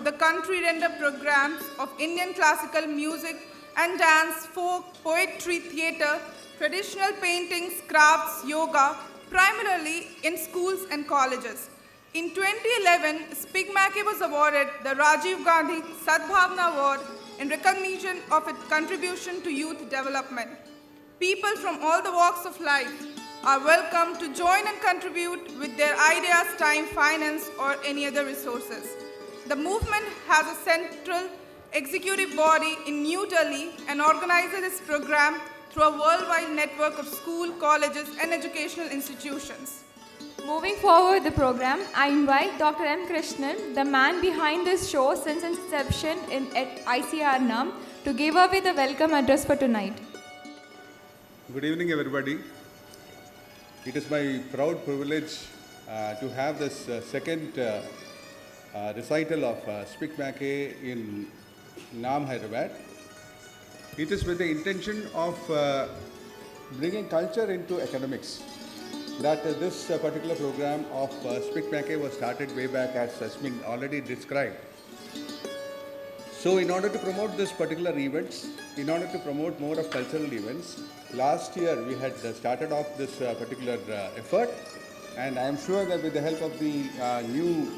of the country render programs of Indian classical music and dance, folk, poetry, theatre, traditional paintings, crafts, yoga, primarily in schools and colleges. In 2011, Spigmakke was awarded the Rajiv Gandhi Sadbhavna Award in recognition of its contribution to youth development. People from all the walks of life are welcome to join and contribute with their ideas, time, finance, or any other resources. The movement has a central executive body in New Delhi and organizes this program through a worldwide network of schools, colleges, and educational institutions. Moving forward the program, I invite Dr. M. Krishnan, the man behind this show since its inception at ICR NAM, to give away the welcome address for tonight. Good evening, everybody. It is my proud privilege to have this second recital of Spigmakke in NAM, Hyderabad. It is with the intention of bringing culture into academics that this particular program of Spigmakke was started way back, as has been already described. So in order to promote this particular events, in order to promote more of cultural events, last year we had started off this particular effort, and I am sure that with the help of the new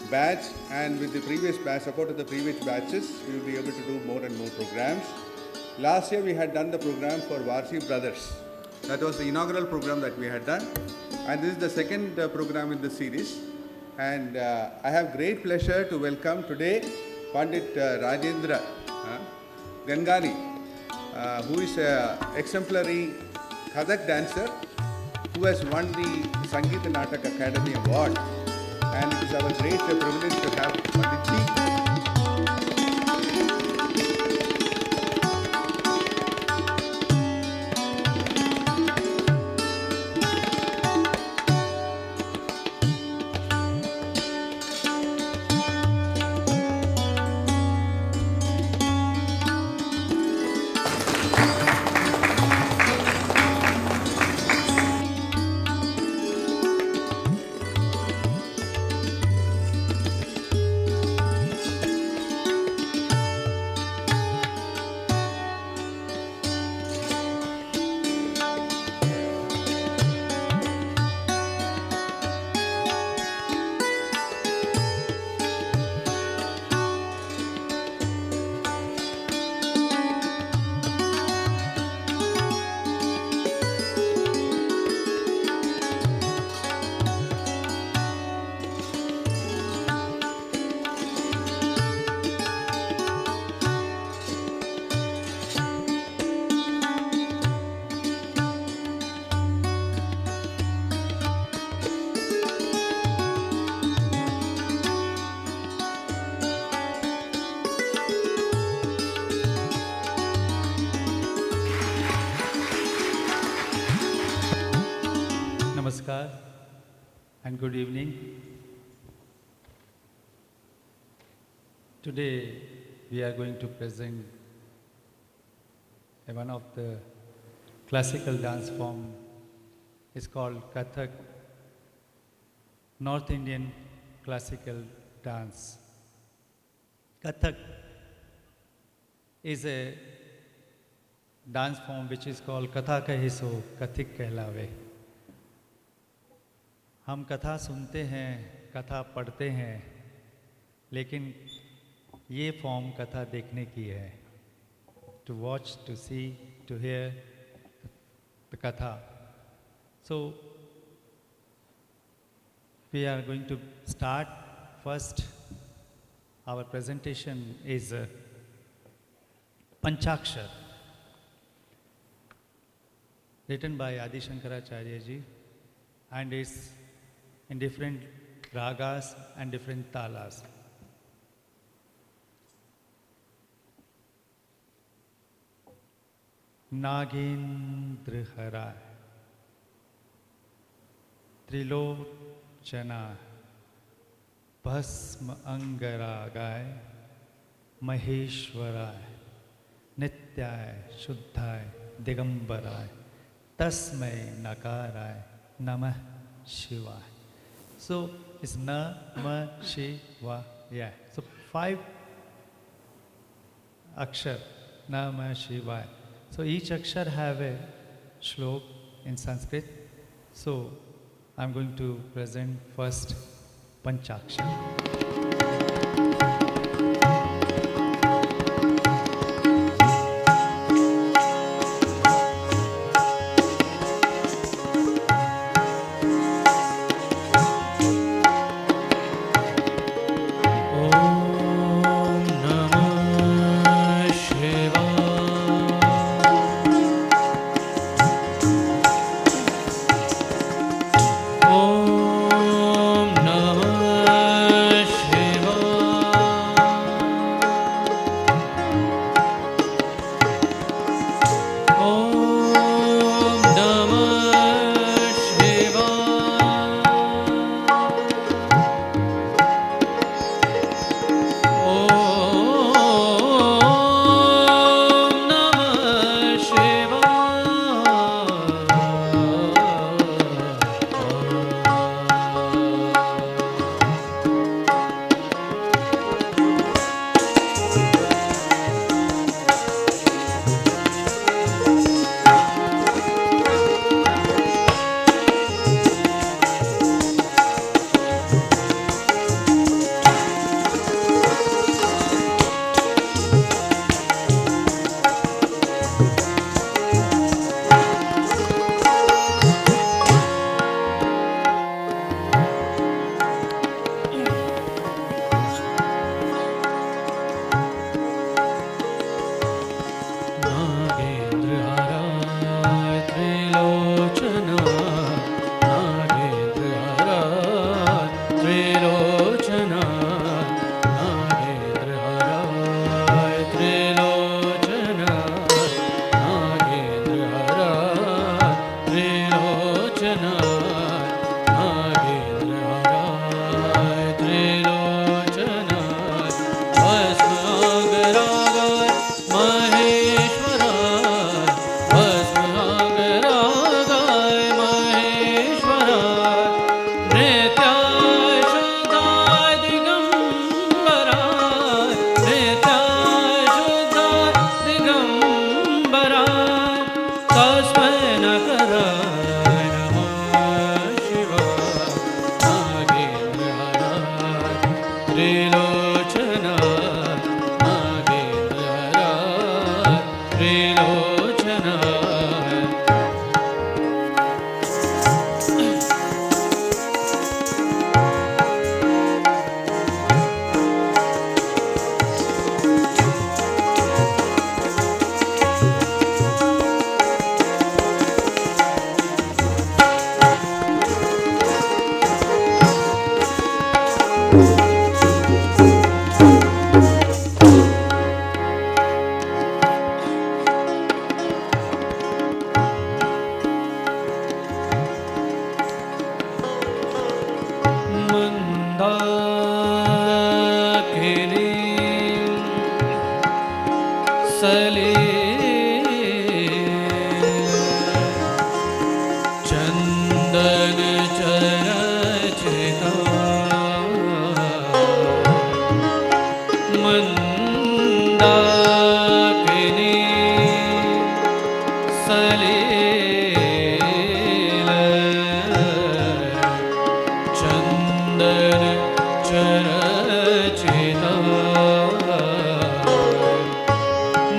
batch and with the previous batch, support of the previous batches, we will be able to do more and more programs. Last year we had done the program for Varsi Brothers. That was the inaugural program that we had done, and this is the second program in the series. And I have great pleasure to welcome today Pandit Rajendra Gangani, who is an exemplary Kathak dancer who has won the Sangeet Natak Academy Award, and it is our great privilege to have Panditji. Namaskar and good evening. Today we are going to present one of the classical dance form. It's called Kathak, North Indian classical dance. Kathak is a dance form which is called Katha kahe so Kathik kehlave. हम कथा सुनते हैं, कथा पढ़ते हैं, लेकिन ये form कथा देखने की है. To watch, to see, to hear the katha. So we are going to start. First, our presentation is Panchakshar, written by Adi Shankaracharya ji, and is in different ragas and different talas. Nagendra Hara, Trilochana, Bhasma Angaragay, Maheshwaray, Nityay, Shuddhay, Digambaray, Tasmai Nakaray, Namah Shivaya. So it's Namah Shivaya. So 5 akshar, Namah Shivaya. So each akshar have a shlok in Sanskrit. So I'm going to present first Panchakshar.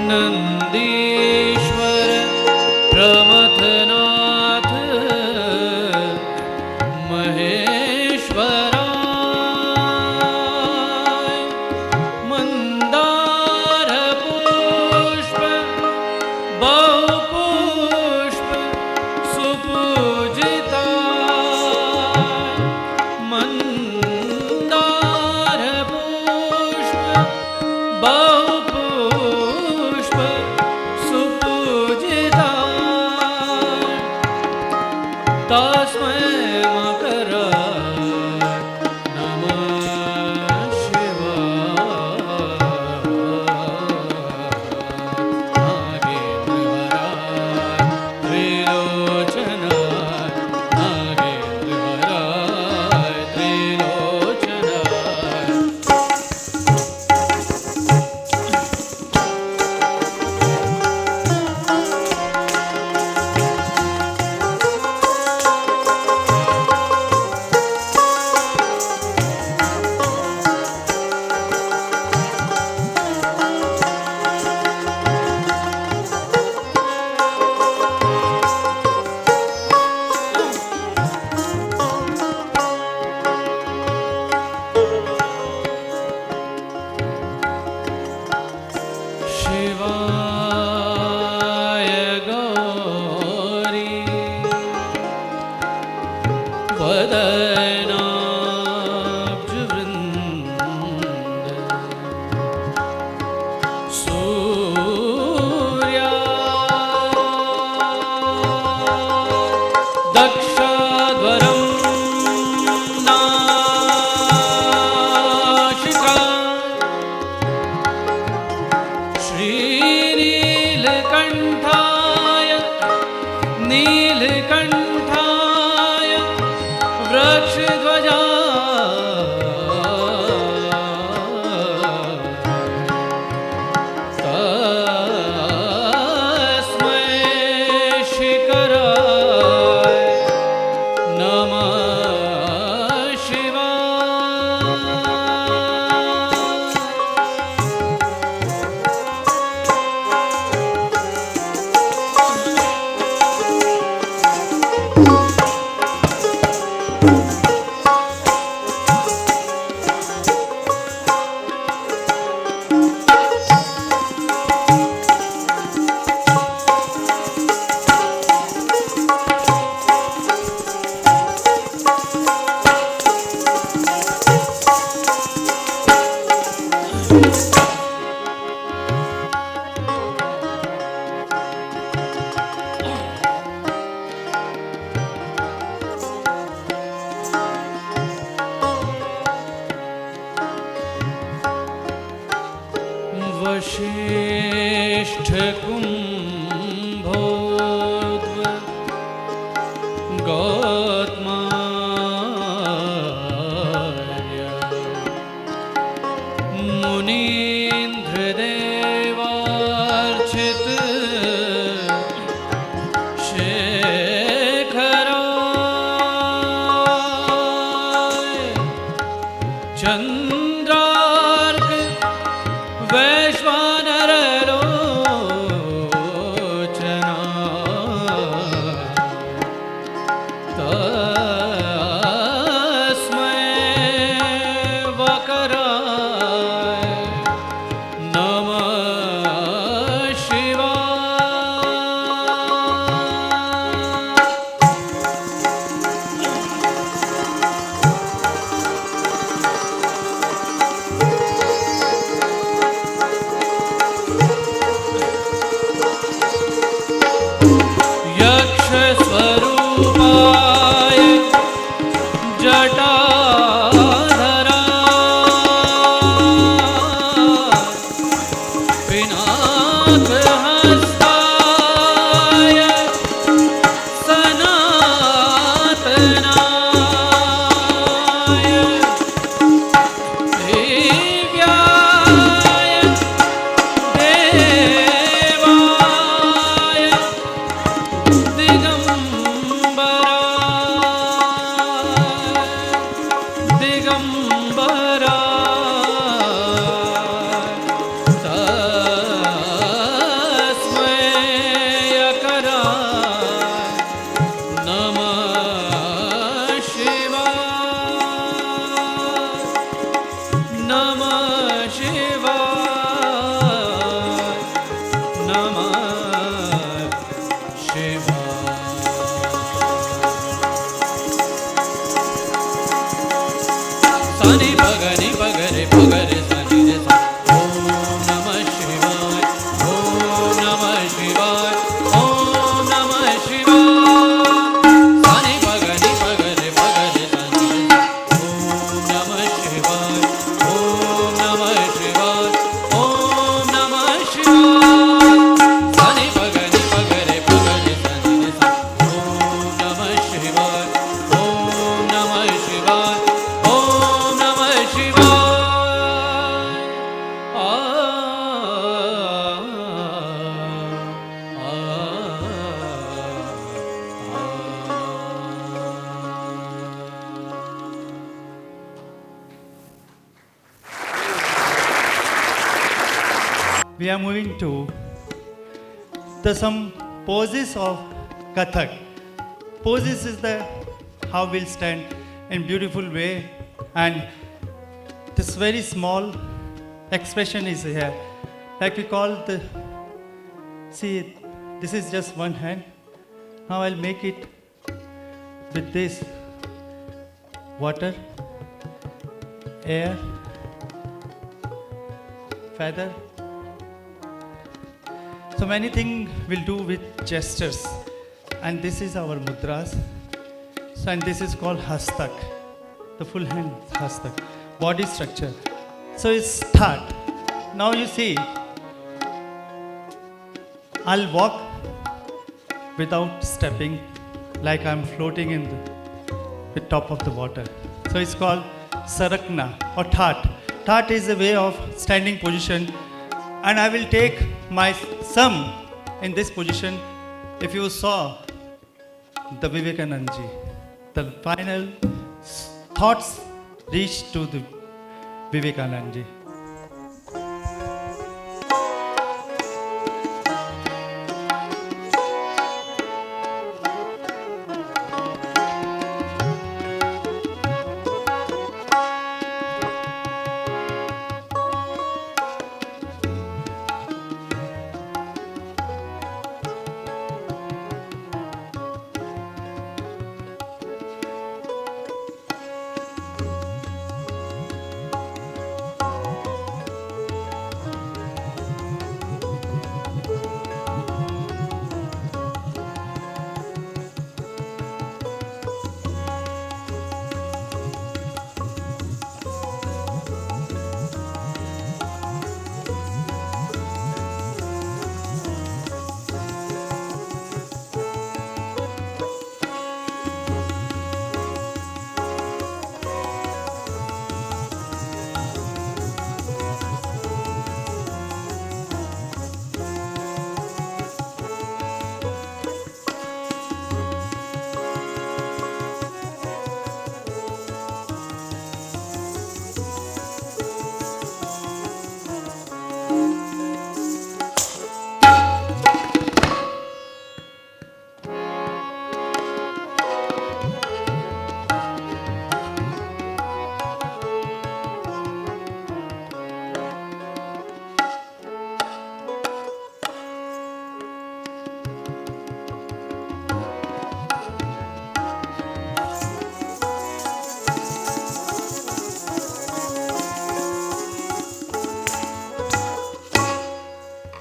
Nandi कंठाय नीलकंठाय वृक्षध्वजा Vashishtha कुंभोद्व गौतमार्य मुनीन्द्र देवार्चित शेखराय चंद्रार्क वैश्वानरलोचना तस्मै वकराय नमः यक्षस्वरूपाय जटाधरा पिनाकहस्ताय सनातनाय दिव्याय देवाय दिगंबरा तस्मै यकराय नमः शिवाय नमः शिवाय नमः शिवाय सनि पगनि पगरे पगरे सनि रे सा ओम नमः शिवाय ओम नमः शिवाय ओम नमः शिवाय सनि पगनि पगरे पगरे सनि रे सा ओम नमः शिवाय ओम नमः शिवाय ओम नमः शिवाय सनि पगनि पगरे पगरे सनि रे सा ओम नमः शिवाय ओम नमः शिवाय ओम नमः शिवाय We are moving to some poses of Kathak. Poses is the how we'll stand in beautiful way, and this very small expression is here. Like we call the, see, this is just one hand. Now I'll make it with this water, air, feather. So many things we'll do with gestures, and this is our mudras. So, and this is called hastak, the full hand hastak, body structure. So it's start. Now you see, I'll walk without stepping, like I'm floating in the top of the water. So it's called Sarakna or Tat. Tat is a way of standing position, and I will take my thumb in this position. If you saw the Vivekananda ji, the final thoughts reached to the Vivekananda ji.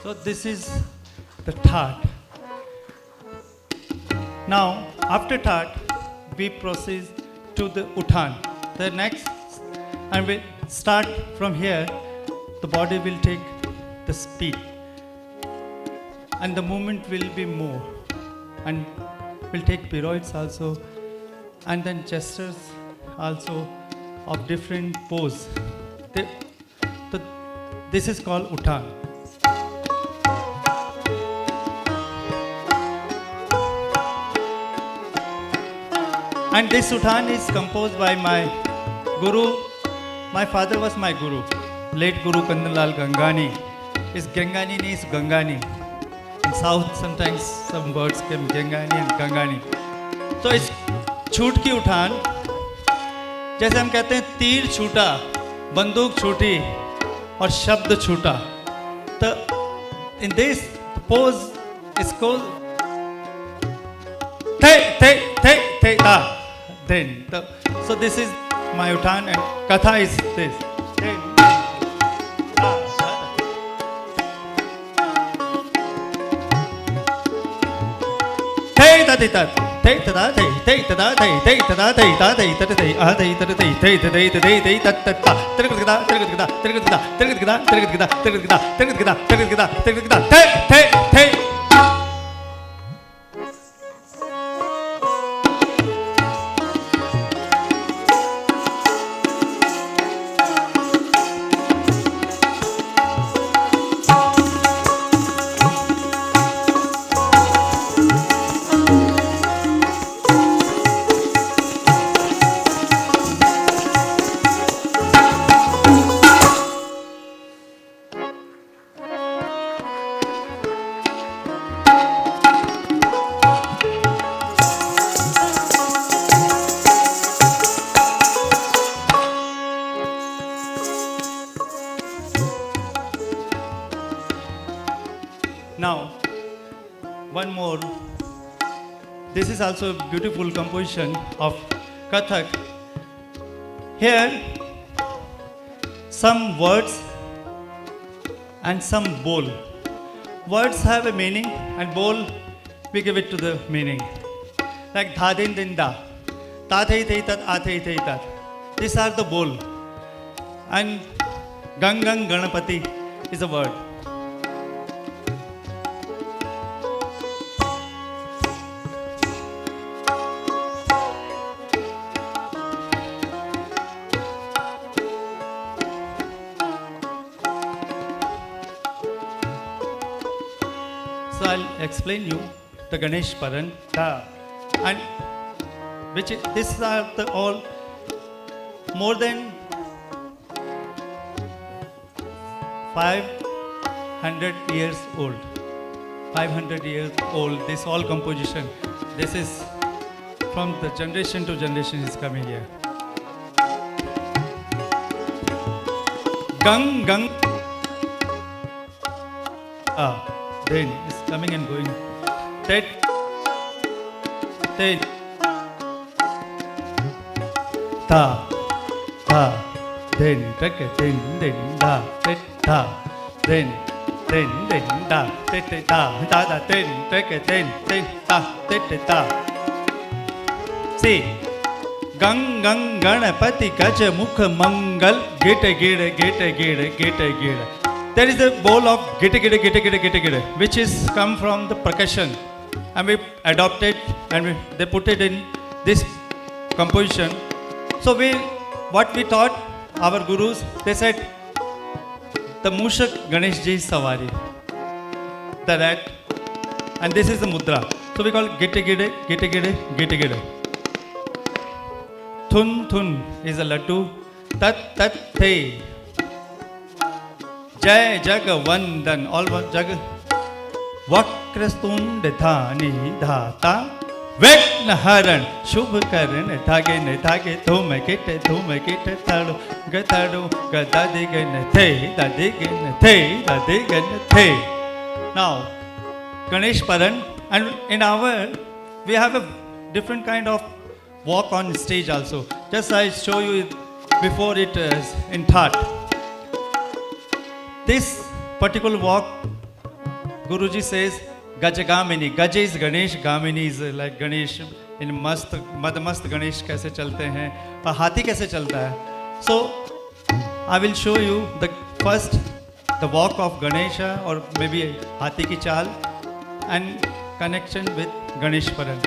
So this is the Tat. Now, after Tat, we proceed to the Uttan. The next, and we start from here, the body will take the speed. And the movement will be more. And we'll take pirouettes also. And then gestures also of different pose. This is called Uttan. And this Uttan is composed by my Guru. My father was my Guru, late Guru Kandanlal Gangani. Is Gangani is Gangani. In South sometimes some words come Gangani and Gangani. So it's छूट की उठान, जैसे हम कहते हैं तीर छूटा, बंदूक छूटी और शब्द छूटा. तो in this pose is called te ta. Then so this is my Uttan and Katha is this. Now, one more. This is also a beautiful composition of Kathak. Here, some words and some bol. Words have a meaning and bol, we give it to the meaning. Like dhadin dinda, tathei thei tat, athei thei tat. These are the bol. And Gangang Ganapati is a word. So I'll explain you the Ganesh Paran Ta, and these are the all more than 500 years old. 500 years old. This all composition. This is from the generation to generation is coming here. Gang gang. Then it's coming and going. Tet. Ten. Ta. Ta. Then take then da. Tet ta. Then da. Tet ta. Da da then take then ta. Tet ta. See. Gang gang ganapati gaj mukh mangal gita gida gita gida gita gida. There is a bowl of gita gita gita gita gita gita, which is come from the percussion, and we adopted and they put it in this composition. So what we taught our gurus, they said the Mushak Ganesh Ji Savari, the rat, and this is the mudra. So we call it gita gita gita gita gita gita. Thun thun is a laddu. Tat tat the. Jai Jagavandan. All Jag. Vakrastund dhani dhata. Vekna haran. Shubhkaran. Thage Thumakita Thadu. Gatadu. Gadadigan the. Dadigan the. Dadigan the. Now, Ganesh Paran. And in our, we have a different kind of walk on stage also. Just I show you before it is in thought. This particular walk, Guruji says, Gajagamini. Gaja is Ganesh, Gamini is like Ganesh. In Mast Ganesh kaise chalte hain, aur hathi kaise chalta hai. So, I will show you the first, the walk of Ganesha or maybe hathi ki chal and connection with Ganesh Paran.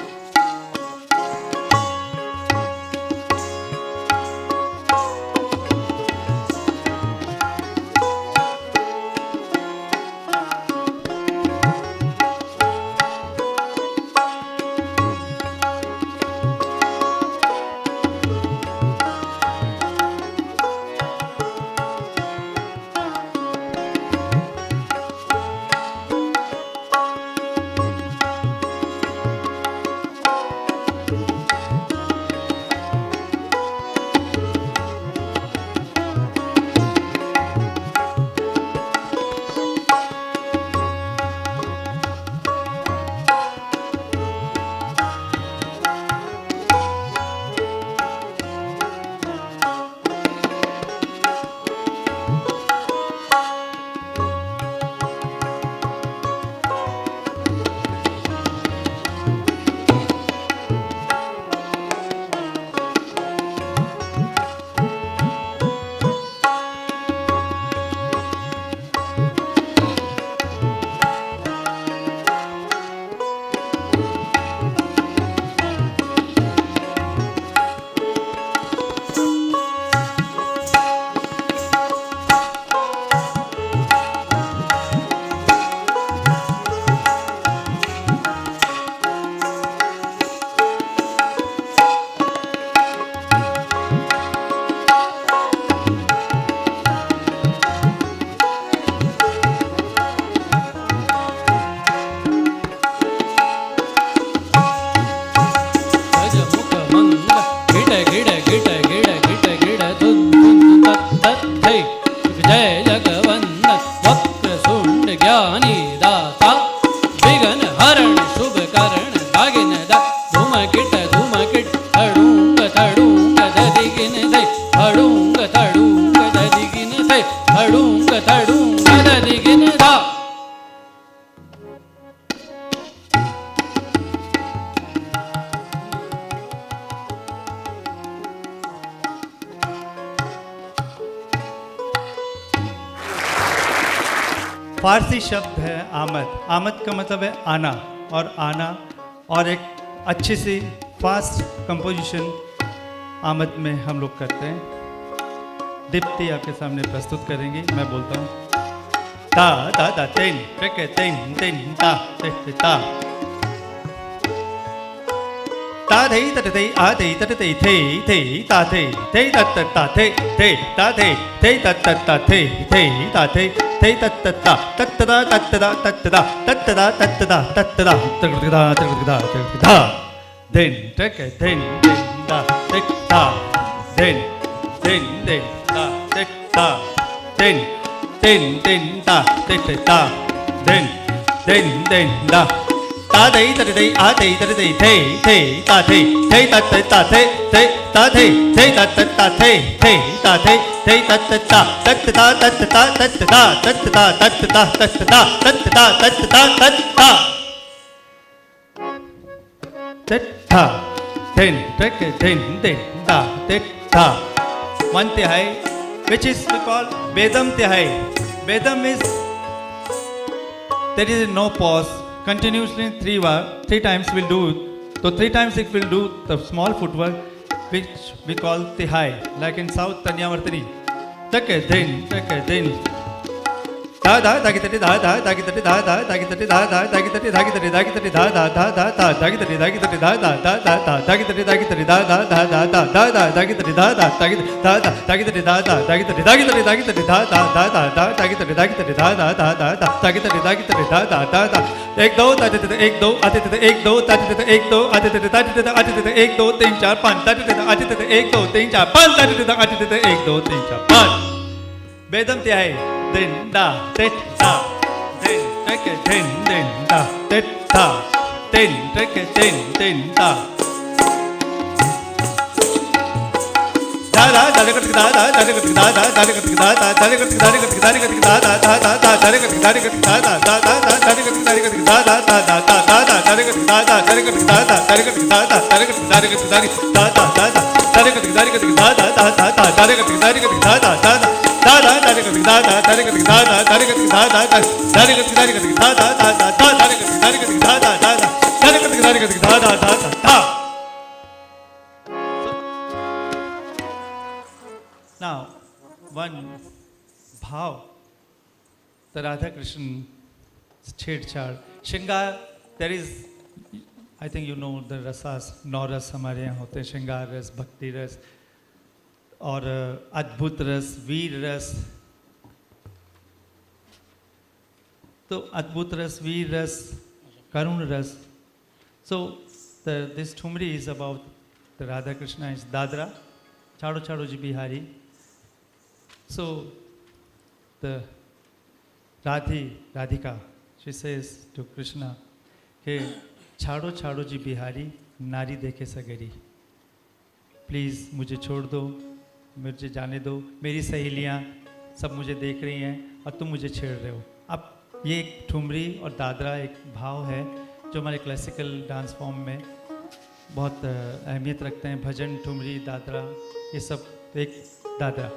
फारसी शब्द है आमद. आमद का मतलब है आना, और एक अच्छी सी फास्ट कंपोजिशन आमद में हम लोग करते हैं. दीप्ति आपके सामने प्रस्तुत करेंगी. मैं बोलता हूँ ta ta ta ten trek ten ten ta ta ta thei ta thei a thei ta thei thei thei ta ta thei ta ta thei ta thei ta ta ta then trek then ta ta then ta ta then ta ta then ta ta thei ta thei a thei ta thei thei ta ta thei ta ta thei ta thei ta ta thei ta thei ta ta ta then ta ta one tihai, which is we call Bedam tihai. Bedam is there is no pause. Continuously three times we'll do. So 3 times it will do the small footwork, which we call tihai, like in South Tanyavartani. Tak then. Da da da gitari da da da gitari da da da gitari da da da gitari da gitari da gitari da da da da da da gitari da gitari da da da da da da gitari da gitari da da da da da da da da gitari da da da gitari da da da gitari da da da gitari da gitari da gitari da da da da da da gitari da gitari da da da da da da gitari da gitari da da da da एक दो ताते ताते एक दो आते ताते एक दो ताते ताते एक दो आते ताते ताते ताते आते ताते एक दो तीन चार पाँच ताते ताते आते ताते एक दो तीन चार पाँच ताते ताते आते ताते एक दो तीन चार पाँच बेदम त्या है दिन दा tet da दिन टेक दिन दा tet da दिन टेक दिन दा da da da da da da da da da da da da da Now, one bhav, the Radha Krishna छेड़छाड़ श्रृंगार, there is, I think you know the rasas, 9 रस हमारे यहाँ होते हैं, श्रृंगार रस, भक्ति रस और अद्भुत रस, वीर रस. तो अद्भुत रस, वीर रस, करुण रस. So this thumri is about the Radha Krishna is Dadra, Chado Chado Ji Bihari. So the Radhika, she says to Krishna, "Hey, Chado Chado Ji Bihari, नारी देखे सगरी. प्लीज़ मुझे छोड़ दो, मुझे जाने दो. मेरी सहेलियाँ सब मुझे देख रही हैं और तुम मुझे छेड़ रहे हो." अब ये एक ठुमरी और दादरा एक भाव है जो हमारे क्लासिकल डांस फॉर्म में बहुत अहमियत रखते हैं. भजन, ठुमरी, दादरा, ये सब एक दादरा.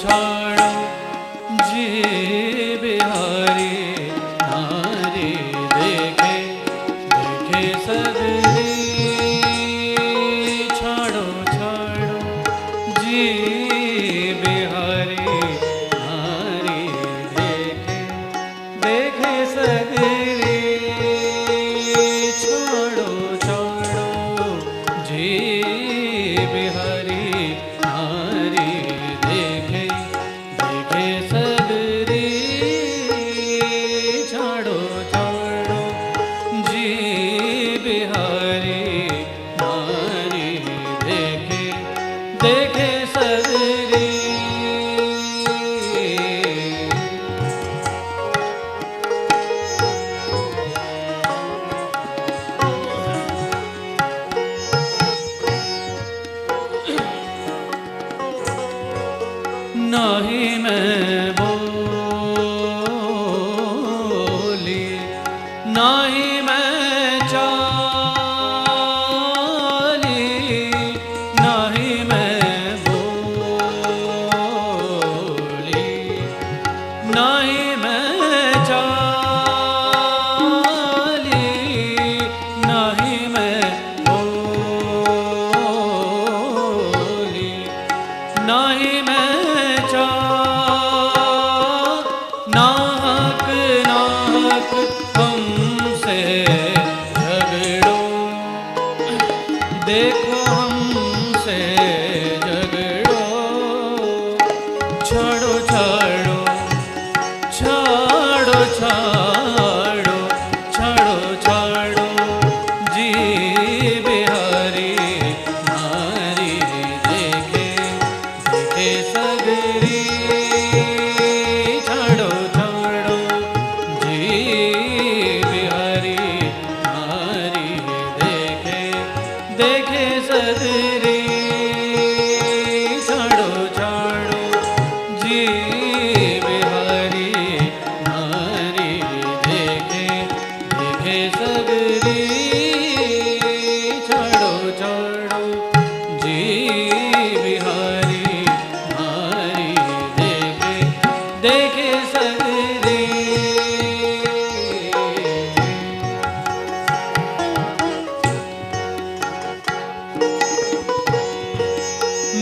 छाड़ो जी बिहारी नारी देखे देखे सगरी छाड़ो छाड़ो जी बिहारी नारी देखे देखे सगरी छाड़ो छाड़ो जी बिहारी नारी देखे देखे सगरी छाड़ो छाड़ो जी बिहारी नारी देखे देखे सगरी नाही मैं बोली नाही मैं चाली नाही मैं बोली नाही मैं चाली नाही मैं बोली नाही मैं नाहक नाहक हमसे झगड़ो देखो हमसे झगड़ो छाड़ो छाड़ो छाड़ो छाड़ो छाड़ो छाड़ो जी बिहारी नारी देखे देखे सगरी छाड़ो छाड़ो जी बिहारी नारी देखे देखे सगरी छाड़ो छाड़ो जी बिहारी नारी देखे देखे सगरी छाड़ो छाड़ो जी बिहारी नारी देखे देखे सगरी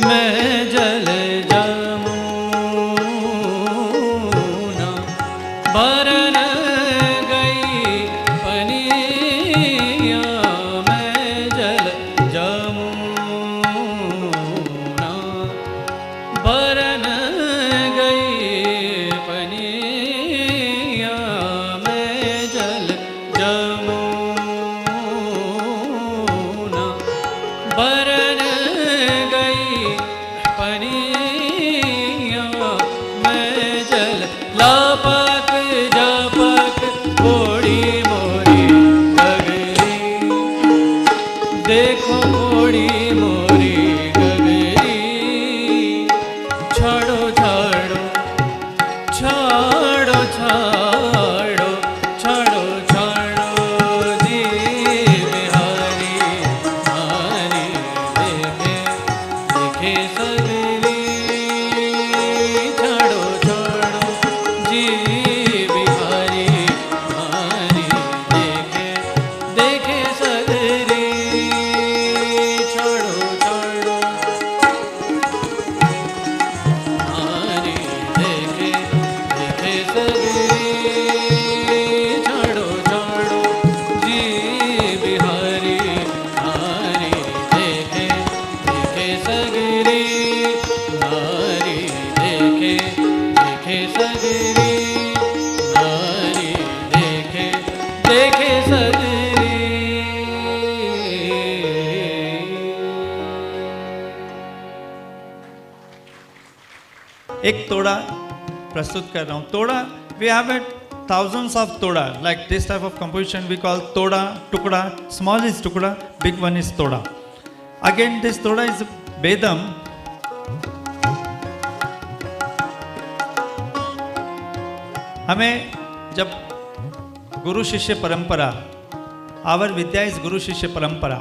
मैं जल जमुना भरन गई पनिया मैं जल जमुना भरन गई पनिया मैं जल जमुना भरन गई पनिया मैं जल लापक जापक घोड़ी मोरी गगरी देखो घोड़ी मोरी गगरी छाड़ो छाड़ो छाड़ो छाड़ो छाड़ो छाड़ो जी बिहारी नारी देखे देखे सगरी छाड़ो छाड़ो जी बिहारी नारी देखे देखे सगरी छाड़ो छाड़ो नारी देखे देखे सगरी छाड़ो छाड़ो जी बिहारी नारी देखे देखे सगरी नारी देखे देखे सगरी नारी देखे देखे सगरी एक तोड़ा प्रस्तुत कर रहा हूँ. तोड़ा, we have it thousands of toda. Like this type of composition we call toda, tukda. Small is tukda, big one is toda. Again, this toda is Vedam. हमें जब गुरु शिष्य परंपरा, our vidya is guru shishya parampara.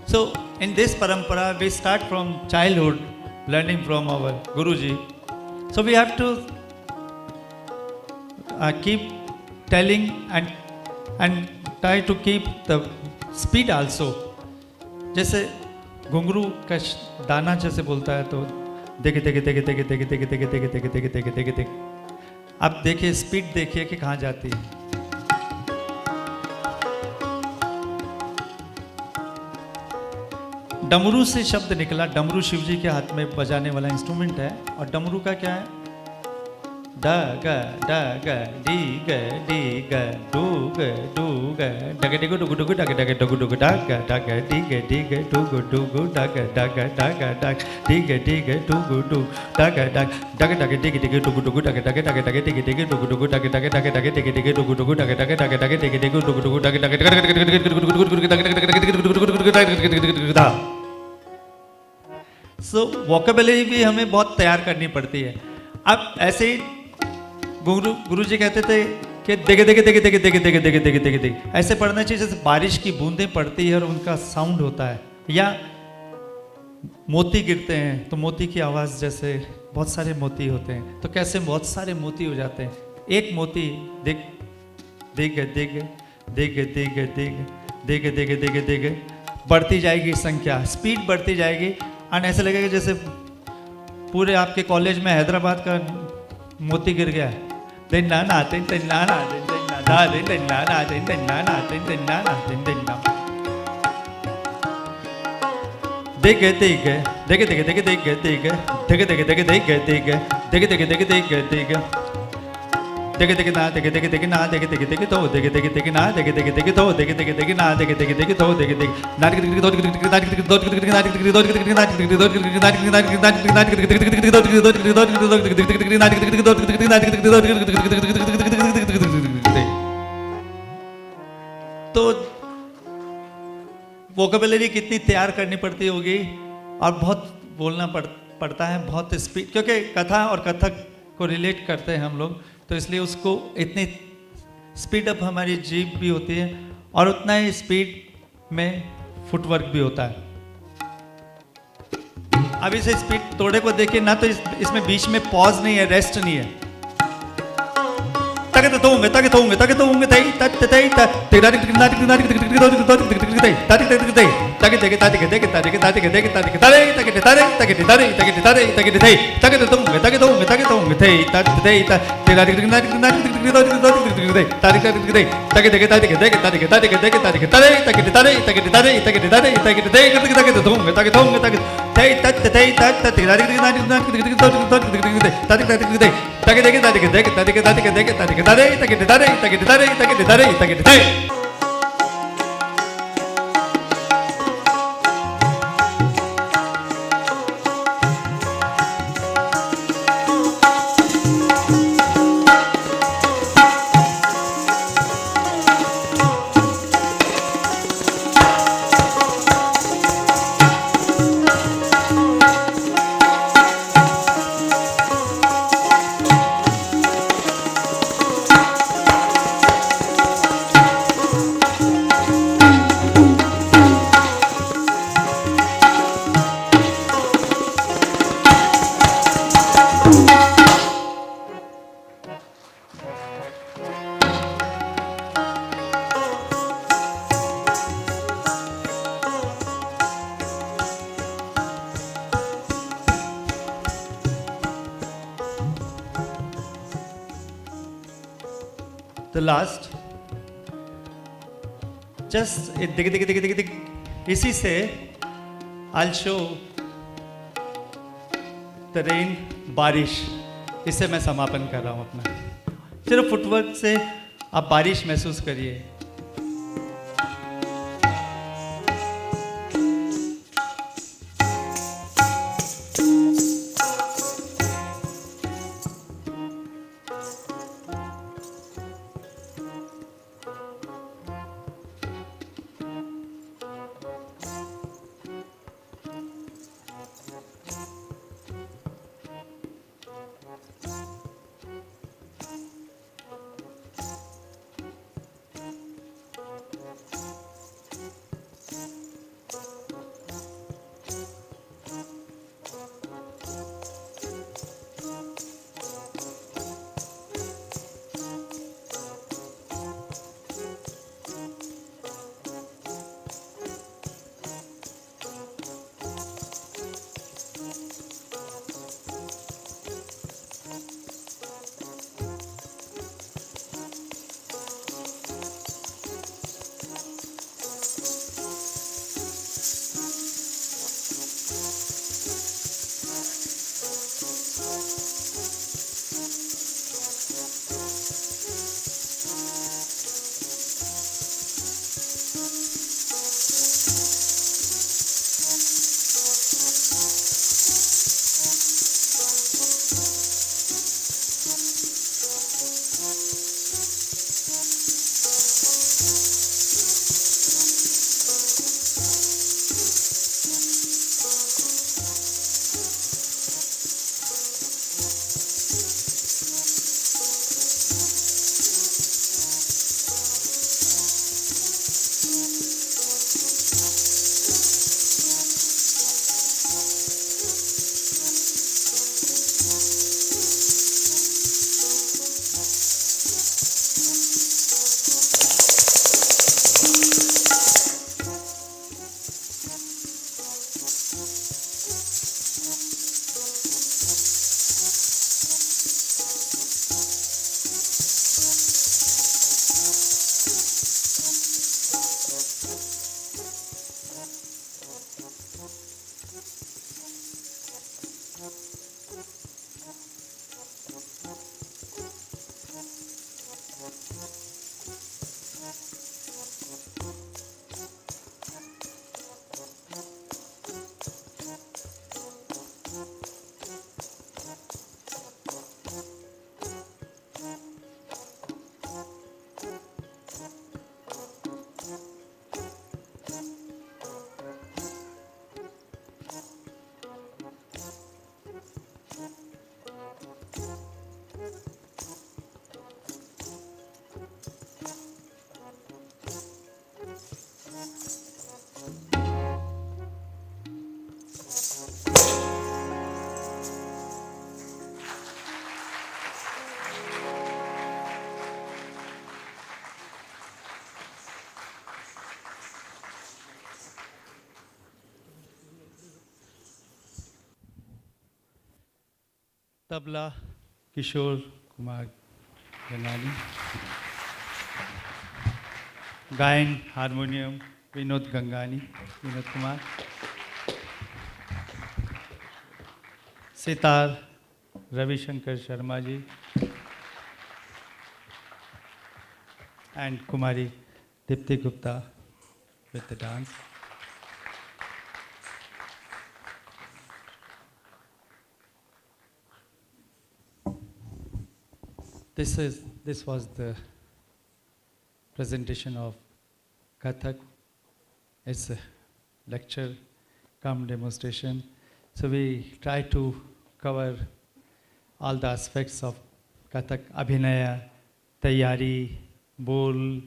So in this parampara we start from childhood, learning from our Guruji. So we have to keep telling and try to keep the speed also. जैसे घुंघरू का दाना जैसे बोलता है तो देखे देखे देखे देखे देखे देखे देखे देखे देखे देखे देखे देखे देखे, अब देखिए स्पीड देखिए कि कहाँ जाती है। डमरू से शब्द निकला, डमरू शिव जी के हाथ में बजाने वाला इंस्ट्रूमेंट है, और डमरू का क्या है? ड ग डी ग डू ग डग डिगु डुगु डुगु डग डग डुगु डुगु डग डग डी ग डुगु डुगु डग डग डग डग डी ग डुगु डु डग डग डग डग डिग डिग डुगु डुगु डग डग डग डग डिग डिग डुगु डुगु डग डग डग डग डिग डिग डुगु डुगु डग डग डग डग डिग डिग डुगु डुगु डग डग डग। सो वोकेबुलरी भी हमें बहुत तैयार करनी पड़ती है। अब ऐसे ही गुरु जी कहते थे कि देगे देगे देगे देगे देगे देगे देगे देगे देगे देगे, ऐसे पढ़ना चाहिए जैसे बारिश की बूंदें पड़ती है और उनका साउंड होता है, या मोती गिरते हैं तो मोती की आवाज़ जैसे बहुत सारे मोती होते हैं तो कैसे बहुत सारे मोती हो जाते हैं। एक मोती देग देग देग देग देग देग देग देग देग देग बढ़ती जाएगी संख्या, स्पीड बढ़ती जाएगी, और ऐसे लगेगा जैसे पूरे आपके कॉलेज में हैदराबाद का मोती गिर गया है। दिन ना ना दिन दिन ना ना दिन दिन ना ना दिन दिन ना ना दिन दिन ना ना दिन दिन ना ना दिन दिन ना देगे देगे देगे देगे देगे देगे देगे देगे देगे देगे देगे देगे देगे देगे देगे देगे देगे देगे देगे ना देगे देगे देगे ना देगे देगे देगे दो देगे देगे देगे ना देगे देगे देगे दो देगे देगे देगे ना देगे देगे देगे दो देगे देगे ना देगे देगे दो देगे देगे ना देगे देगे दो देगे देगे ना देगे देगे दो देगे देगे ना देगे देगे दो देगे देगे ना देगे देगे ना देगे देगे दो देगे देगे दो देगे देगे दो देगे देगे ना देगे देगे दो देगे देगे ना देगे देगे दो देगे देगे। तो वोकेबुलरी कितनी तैयार करनी पड़ती होगी, और बहुत बोलना पड़ता है, बहुत स्पीड, क्योंकि कथा और कथक को रिलेट करते हैं हम लोग, तो इसलिए उसको इतनी स्पीड अप हमारी जीभ भी होती है, और उतना ही स्पीड में फुटवर्क भी होता है। अब इसे स्पीड तोड़े को देखिए ना, तो इसमें बीच में पॉज नहीं है, रेस्ट नहीं है। ताकि तो होंगे ताकि तो होंगे ताकि तो होंगे तई तत तई तत तेरा दिख दिख दिख दिख दिख दिख दिख तई ताकि तई तई ताकि देखे ताकि देखे ताकि ताकि देखे ताकि तारे ताकि तारे ताकि तारे ताकि तारे ताकि तई ताकि तो होंगे ताकि तो होंगे ताकि तो होंगे तई तत तई तेरा दिख दिख दिख दिख दिख तई ताकि ताकि तई ताकि देखे ताकि देखे ताकि ताकि देखे ताकि तारे ताकि तारे ताकि तारे ताकि तारे ताकि तई ताकि तो होंगे ताकि तो होंगे ताकि तई तत तई तत तेरा दिख दिख दिख दिख ताकि ताकि तई ताकि देखे ताकि देखे ताकि ताकि देखे ताकि तारे ताकि तारे ताकि तारे ताकि तारे ताकि तारे। The last, just दिख दिख दिख दिख दिख इसी से I'll show the rain, बारिश, इससे मैं समापन कर रहा हूँ अपना। सिर्फ फुटवर्क से आप बारिश महसूस करिए। तबला किशोर कुमार गंगानी, गायन harmonium Vinod Gangani, Vinod Kumar, sitar Ravishankar Sharma ji, and Kumari Dipti Gupta with the dance. This was the presentation of Kathak. It's a lecture cum demonstration. So we try to cover all the aspects of Kathak: Abhinaya, Tayari, Bol,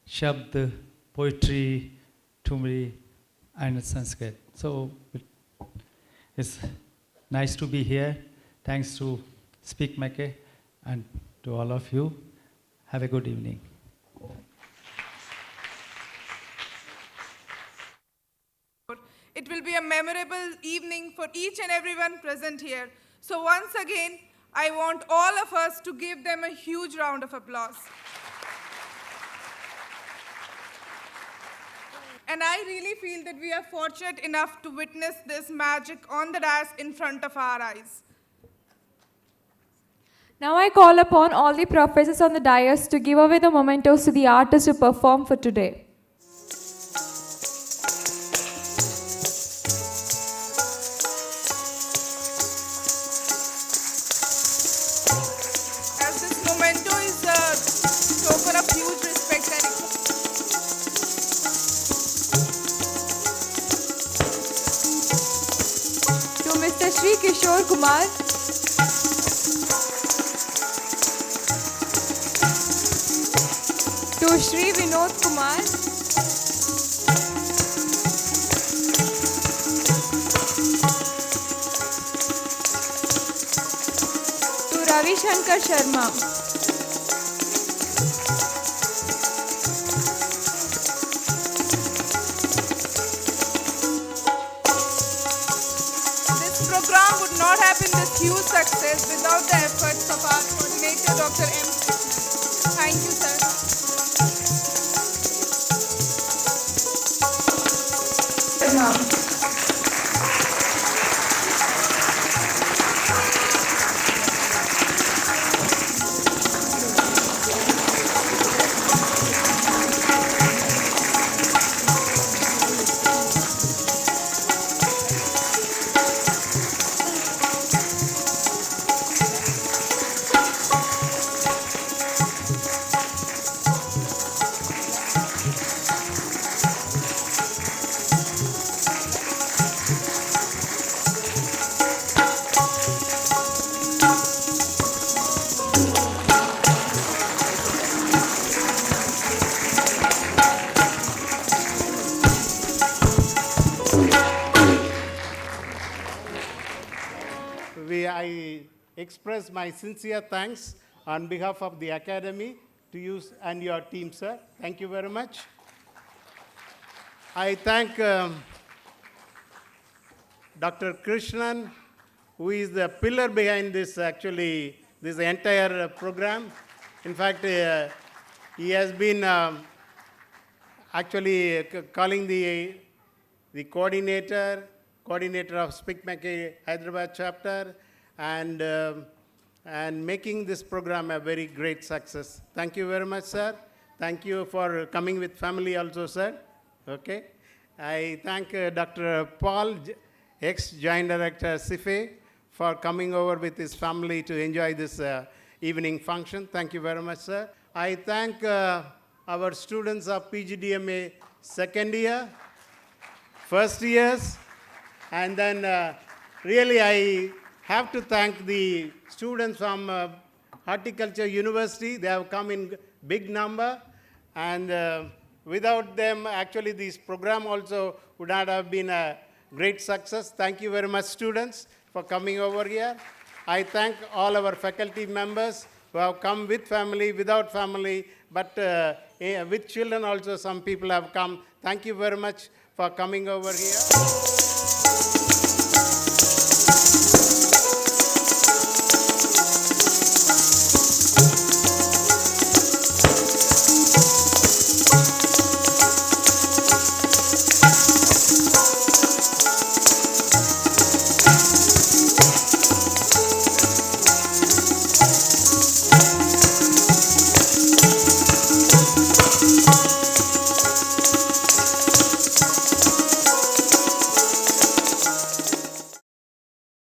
Shabd, poetry, Thumri, and Sanskrit. So it's nice to be here. Thanks to Speak Make and to all of you. Have a good evening. It will be a memorable evening for each and everyone present here. So once again, I want all of us to give them a huge round of applause. And I really feel that we are fortunate enough to witness this magic on the dais in front of our eyes. Now I call upon all the professors on the dais to give away the mementos to the artists who perform for today. As this memento is a token of huge respect and To Mr. Sri Kishore Kumar, to Sri Vinod Kumar, to Ravi Shankar Sharma, this program would not have been this huge success without the efforts of our coordinator, Dr. M. Thank you, sir. I express my sincere thanks on behalf of the Academy to you and your team, sir. Thank you very much. I thank Dr. Krishnan, who is the pillar behind this, actually, this entire program. In fact, he has been actually calling the coordinator of Speak Make Hyderabad chapter, and making this program a very great success. Thank you very much, sir. Thank you for coming with family also, sir. Okay. I thank Dr. Paul, ex-Joint Director SIFE, for coming over with his family to enjoy this evening function. Thank you very much, sir. I thank our students of PGDMA second year, first years, and then really I have to thank the students from Horticulture University. They have come in big number, and without them, actually, this program also would not have been a great success. Thank you very much, students, for coming over here. I thank all our faculty members who have come with family, without family, but with children also, some people have come. Thank you very much for coming over here.